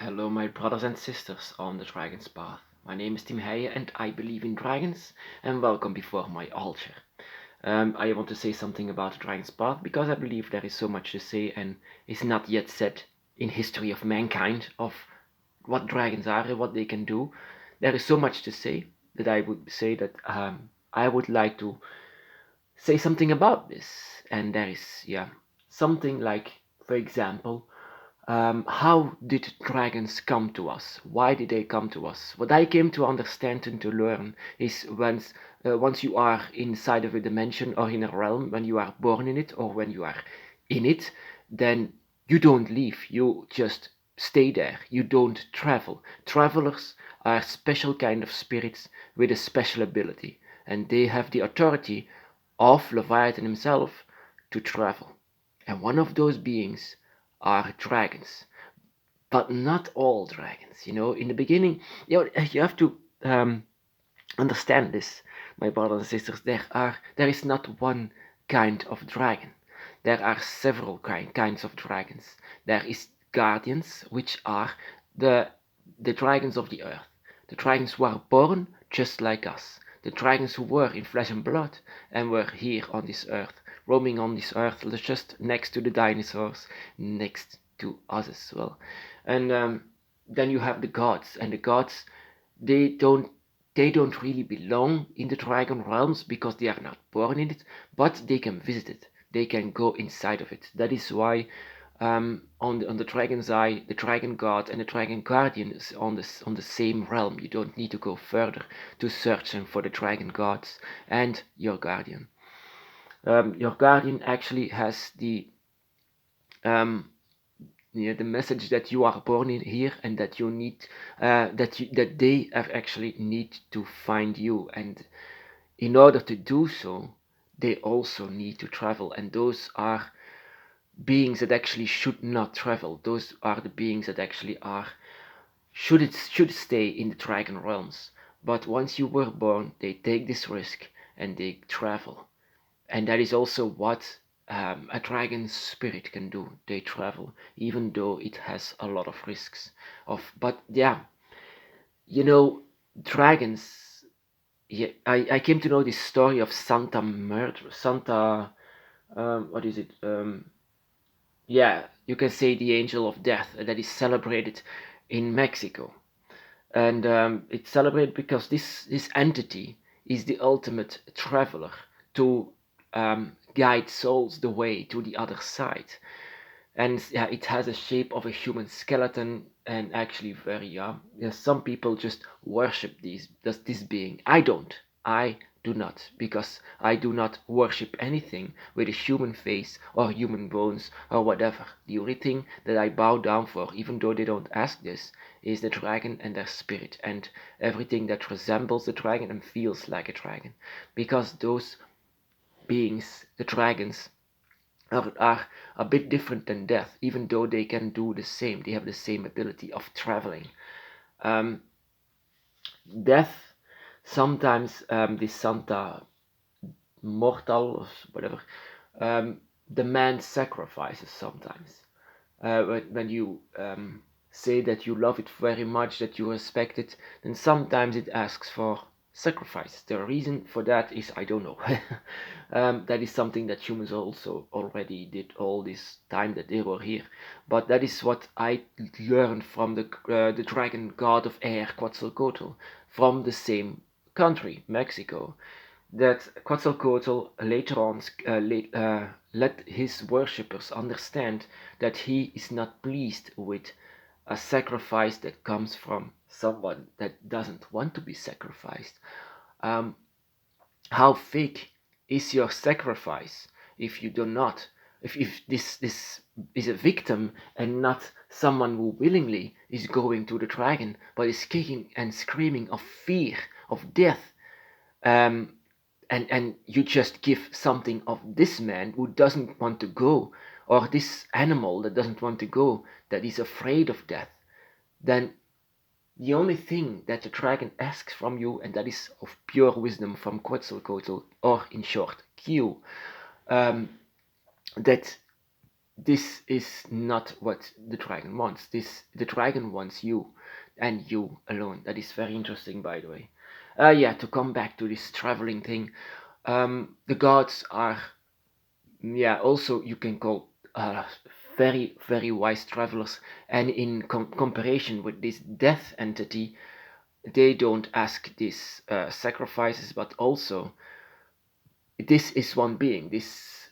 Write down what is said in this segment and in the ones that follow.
Hello, my brothers and sisters on the Dragon's Path. My name is Tim Heijen and I believe in dragons, and welcome before my altar. I want to say something about the Dragon's Path because I believe there is so much to say and is not yet said in history of mankind of what dragons are and what they can do. There is so much to say that I would say that I would like to say something about this. And there is, something like, for example, how did dragons come to us? Why did they come to us? What I came to understand and to learn is once you are inside of a dimension or in a realm, when you are born in it or when you are in it, then you don't leave. You just stay there. You don't travel. Travelers are special kind of spirits with a special ability, and they have the authority of Leviathan himself to travel. And one of those beings are dragons, but not all dragons. In the beginning, you have to understand this, my brothers and sisters. There is not one kind of dragon. There are several kinds of dragons. There is guardians, which are the the dragons of the earth, the dragons who are born just like us, the dragons who were in flesh and blood and were here on this earth, roaming on this earth, just next to the dinosaurs, next to us as well. And then you have the gods, and the gods, they don't they don't really belong in the dragon realms because they are not born in it, but they can visit it. They can go inside of it. That is why on the dragon's eye, the dragon god and the dragon guardian is on the same realm. You don't need to go further to search them for the dragon gods and your guardian. Your guardian actually has um, the message that you are born in here and that you need that they are actually need to find you, and in order to do so they also need to travel, and those are beings that actually should not travel. Those are the beings that actually are should stay in the dragon realms, but once you were born they take this risk and they travel. And that is also what a dragon spirit can do. They travel, even though it has a lot of risks. But yeah, you know, dragons. Yeah, I came to know this story of Santa Murder, Santa. What is it? Yeah, you can say the Angel of Death that is celebrated in Mexico, and it's celebrated because this entity is the ultimate traveler to guide souls the way to the other side. And yeah, it has a shape of a human skeleton, and actually very yeah, some people just worship this being. I do not, because I do not worship anything with a human face or human bones or whatever. The only thing that I bow down for, even though they don't ask this, is the dragon and their spirit and everything that resembles the dragon and feels like a dragon, because those beings, the dragons, are a bit different than death, even though they can do the same. They have the same ability of traveling. Um, Death, sometimes the Santa Mortal or whatever, demands sacrifices sometimes. When you say that you love it very much, that you respect it, then sometimes it asks for sacrifice. The reason for that is I don't know. That is something that humans also already did all this time that they were here. But that is what I learned from the dragon god of air, Quetzalcoatl, from the same country, Mexico, that Quetzalcoatl later on let his worshippers understand that he is not pleased with a sacrifice that comes from someone that doesn't want to be sacrificed. Um, how fake is your sacrifice if you do not? If this is a victim and not someone who willingly is going to the dragon, but is kicking and screaming of fear, of death, um, and you just give something of this man who doesn't want to go, or this animal that doesn't want to go, that is afraid of death, then the only thing that the dragon asks from you, and that is of pure wisdom from Quetzalcoatl, or in short, Q, um, that this is not what the dragon wants. The dragon wants you, and you alone. That is very interesting, by the way. Yeah, to come back to this traveling thing, the gods are, yeah, also you can call very, very wise travelers, and in comparison with this death entity, they don't ask these sacrifices, but also this is one being. This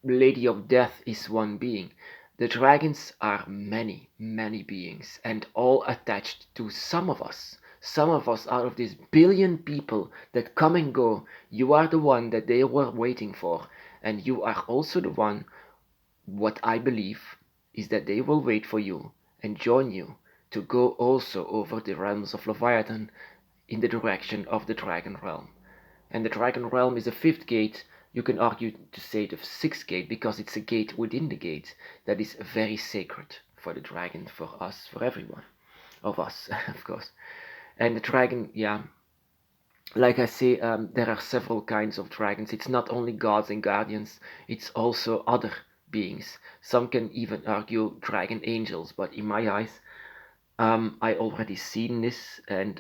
Lady of Death is one being. The dragons are many, many beings, and all attached to some of us. Some of us out of these billion people that come and go, you are the one that they were waiting for, and you are also the one. What I believe is that they will wait for you and join you to go also over the realms of Leviathan in the direction of the Dragon Realm. And the Dragon Realm is the fifth gate. You can argue to say the sixth gate because it's a gate within the gate that is very sacred for the dragon, for us, for everyone of us, of course. And the dragon, yeah, like I say, there are several kinds of dragons. It's not only gods and guardians, it's also other beings. Some can even argue dragon angels, but in my eyes, I already seen this. And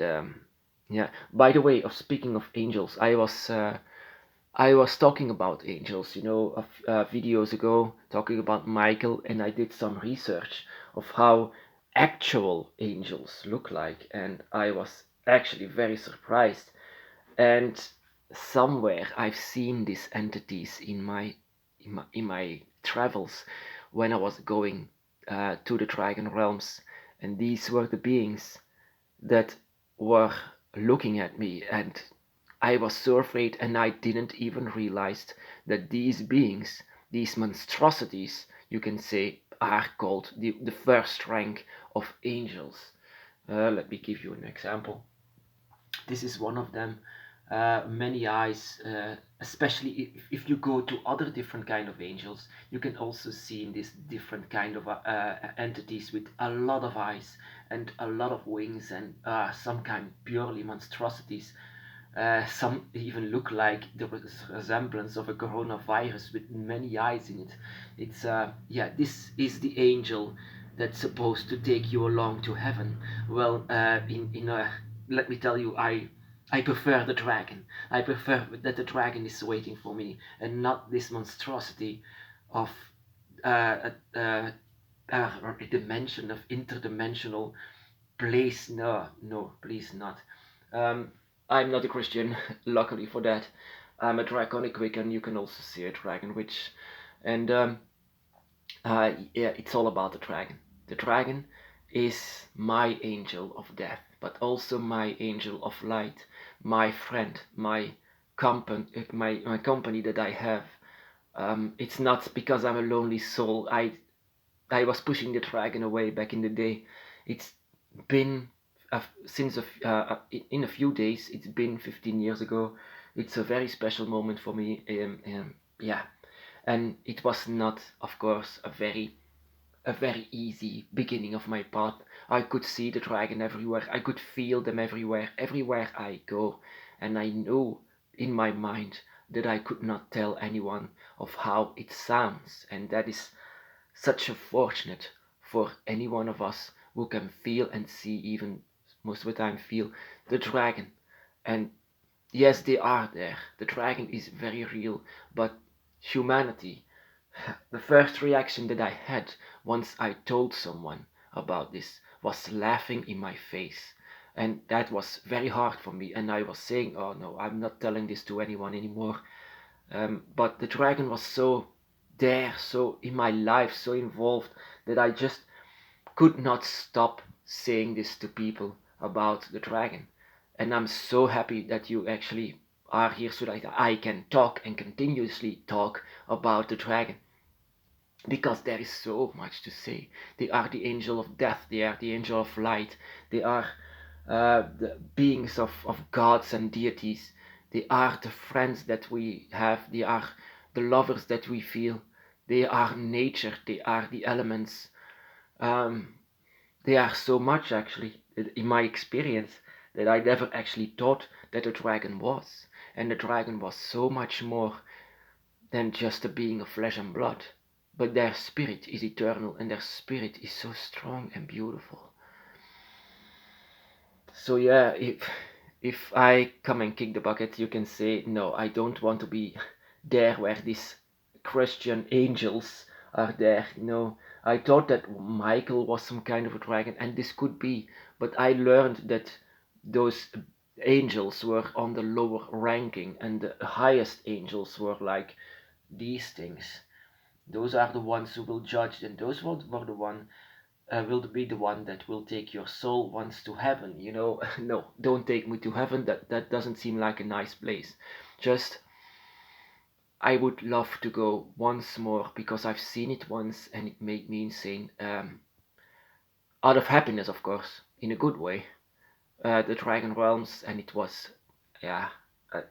yeah, by the way, of speaking of angels, I was talking about angels, videos ago, talking about Michael, and I did some research of how actual angels look like, and I was actually very surprised. And somewhere I've seen these entities in my travels when I was going to the Dragon Realms, and these were the beings that were looking at me, and I was so afraid, and I didn't even realize that these beings, these monstrosities, you can say, are called the first rank of angels. Let me give you an example. This is one of them. Many eyes, especially if you go to other different kind of angels, you can also see in this different kind of entities with a lot of eyes and a lot of wings and some kind of purely monstrosities. Some even look like the resemblance of a coronavirus with many eyes in it. It's yeah, this is the angel that's supposed to take you along to heaven. Well, let me tell you, I prefer the dragon. I prefer that the dragon is waiting for me and not this monstrosity of a dimension of interdimensional place. No, no, please not. Um, I'm not a Christian, luckily for that. I'm a draconic Wiccan. You can also see a dragon witch, and yeah, it's all about the dragon. The dragon is my angel of death, but also my angel of light, my friend, my company that I have. It's not because I'm a lonely soul. I was pushing the dragon away back in the day. It's been since in a few days. It's been 15 years ago. It's a very special moment for me. Yeah, and it was not, of course, a very easy beginning of my path. I could see the dragon everywhere. I could feel them everywhere I go, and I knew in my mind that I could not tell anyone of how it sounds, and that is such a fortunate for any one of us who can feel and see, even most of the time feel the dragon. And yes, they are there. The dragon is very real, but humanity, the first reaction that I had once I told someone about this was laughing in my face. And that was very hard for me. And I was saying, oh no, I'm not telling this to anyone anymore. But the dragon was so there, so in my life, so involved that I just could not stop saying this to people about the dragon. And I'm so happy that you actually are here so that I can talk and continuously talk about the dragon, because there is so much to say. They are the angel of death, they are the angel of light, they are the beings of gods and deities, they are the friends that we have, they are the lovers that we feel, they are nature, they are the elements. Um, they are so much, actually, in my experience, that I never actually thought that a dragon was. And the dragon was so much more than just a being of flesh and blood. but their spirit is eternal and their spirit is so strong and beautiful. So yeah, if I come and kick the bucket, you can say, no, I don't want to be there where these Christian angels are there. No, I thought that Michael was some kind of a dragon, and this could be, but I learned that those angels were on the lower ranking, and the highest angels were like these things. Those are the ones who will judge, and those were the one will be the one that will take your soul once to heaven. No, don't take me to heaven. That doesn't seem like a nice place. Just I would love to go once more because I've seen it once and it made me insane. Out of happiness, of course, in a good way. The Dragon Realms, and it was, yeah.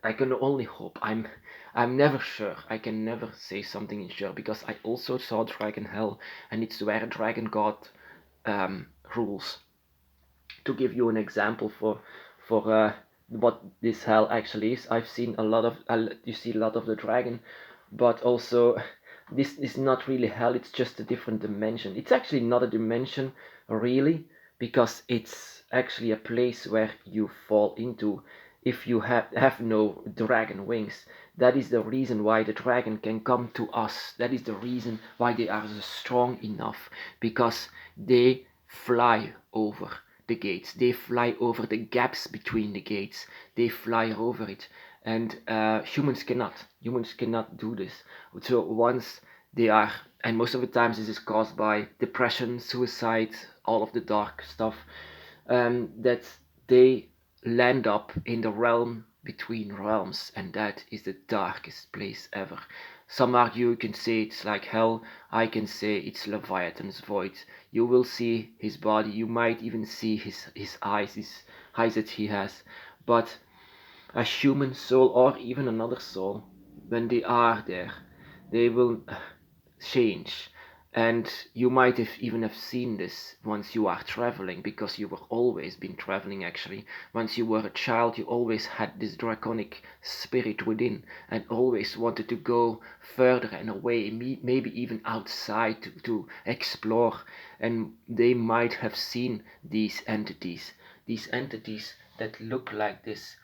I can only hope. I'm never sure. I can never say something is sure because I also saw Dragon Hell, and it's where a dragon god rules. To give you an example for what this hell actually is, I've seen a lot of you see a lot of the dragon, but also this is not really hell. It's just a different dimension. It's actually not a dimension really, because it's actually a place where you fall into if you have no dragon wings. That is the reason why the dragon can come to us. That is the reason why they are strong enough, because they fly over the gates. They fly over the gaps between the gates. They fly over it, and humans cannot. Humans cannot do this. So once they are, and most of the times this is caused by depression, suicide, all of the dark stuff, that they land up in the realm between realms, and that is the darkest place ever. Some argue you can say it's like hell. I can say it's Leviathan's void. You will see his body. You might even see his eyes that he has. But a human soul or even another soul, when they are there, they will change. And you might have even have seen this once you are traveling, because you were always been traveling actually. Once you were a child, you always had this draconic spirit within and always wanted to go further and away, maybe even outside to explore. And they might have seen these entities that look like this,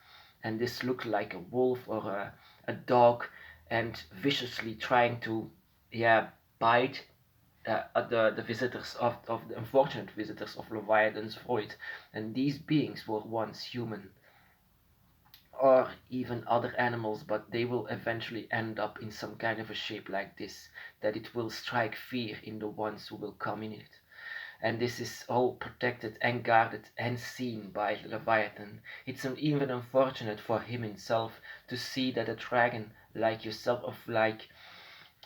and this looked like a wolf or a dog, and viciously trying to, yeah, bite the visitors of the unfortunate visitors of Leviathan's void. And these beings were once human or even other animals, but they will eventually end up in some kind of a shape like this, that it will strike fear in the ones who will come in it. And this is all protected and guarded and seen by Leviathan. It's even unfortunate for him himself to see that a dragon like yourself,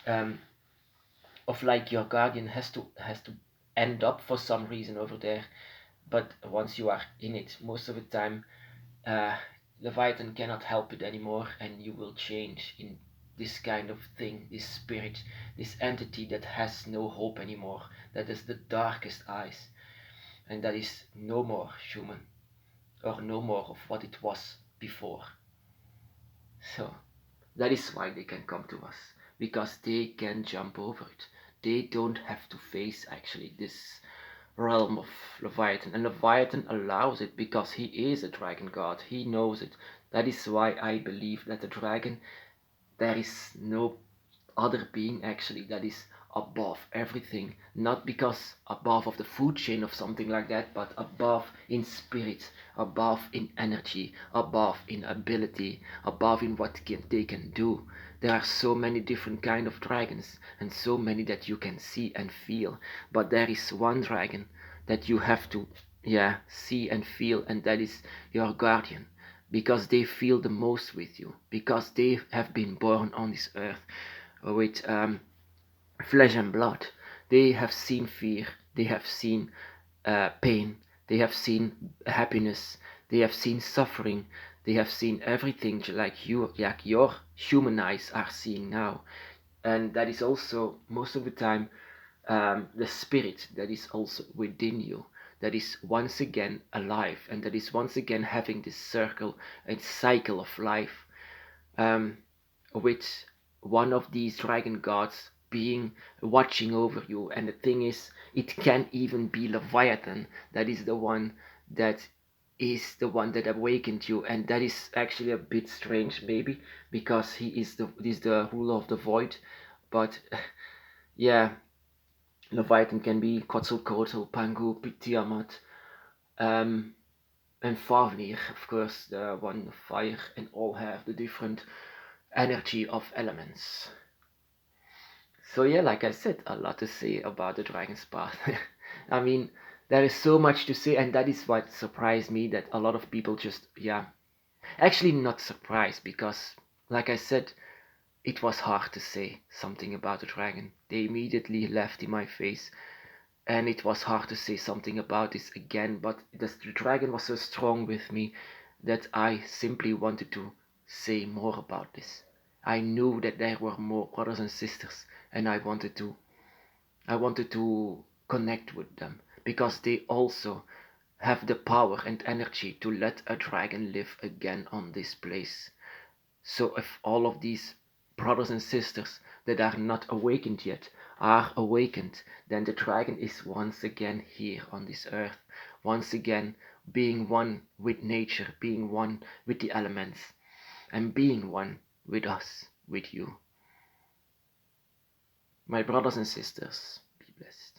um, of like your guardian, has to end up for some reason over there. But once you are in it, most of the time, uh, Leviathan cannot help it anymore, and you will change in this kind of thing, this spirit, this entity that has no hope anymore, that is the darkest eyes, and that is no more human, or no more of what it was before. So that is why they can come to us, because they can jump over it. They don't have to face actually this realm of Leviathan, and Leviathan allows it because he is a dragon god. He knows it. That is why I believe that the dragon, there is no other being actually that is above everything, not because above of the food chain of something like that, but above in spirit, above in energy, above in ability, above in what they can do. There are so many different kind of dragons, and so many that you can see and feel, but there is one dragon that you have to, yeah, see and feel, and that is your guardian, because they feel the most with you, because they have been born on this earth with flesh and blood. They have seen fear, they have seen pain, they have seen happiness, they have seen suffering, they have seen everything like your human eyes are seeing now. And that is also most of the time the spirit that is also within you, that is once again alive, and that is once again having this circle and cycle of life, um, with one of these dragon gods being watching over you. And the thing is, it can even be Leviathan that is the one that awakened you, and that is actually a bit strange, maybe because he is the ruler of the void. But yeah, Leviathan can be Quetzalcoatl, Pangu, Tiamat, um, and Fafnir, of course, the one of fire, and all have the different energy of elements. So yeah, like I said, a lot to say about the Dragon's Path. I mean, there is so much to say, and that is what surprised me, that a lot of people just, yeah, actually not surprised, because like I said, it was hard to say something about the dragon. They immediately left in my face, and it was hard to say something about this again, but the dragon was so strong with me that I simply wanted to say more about this. I knew that there were more brothers and sisters, and I wanted to connect with them, because they also have the power and energy to let a dragon live again on this place. So if all of these brothers and sisters that are not awakened yet are awakened, then the dragon is once again here on this earth, once again being one with nature, being one with the elements, and being one with us, with you. My brothers and sisters, be blessed.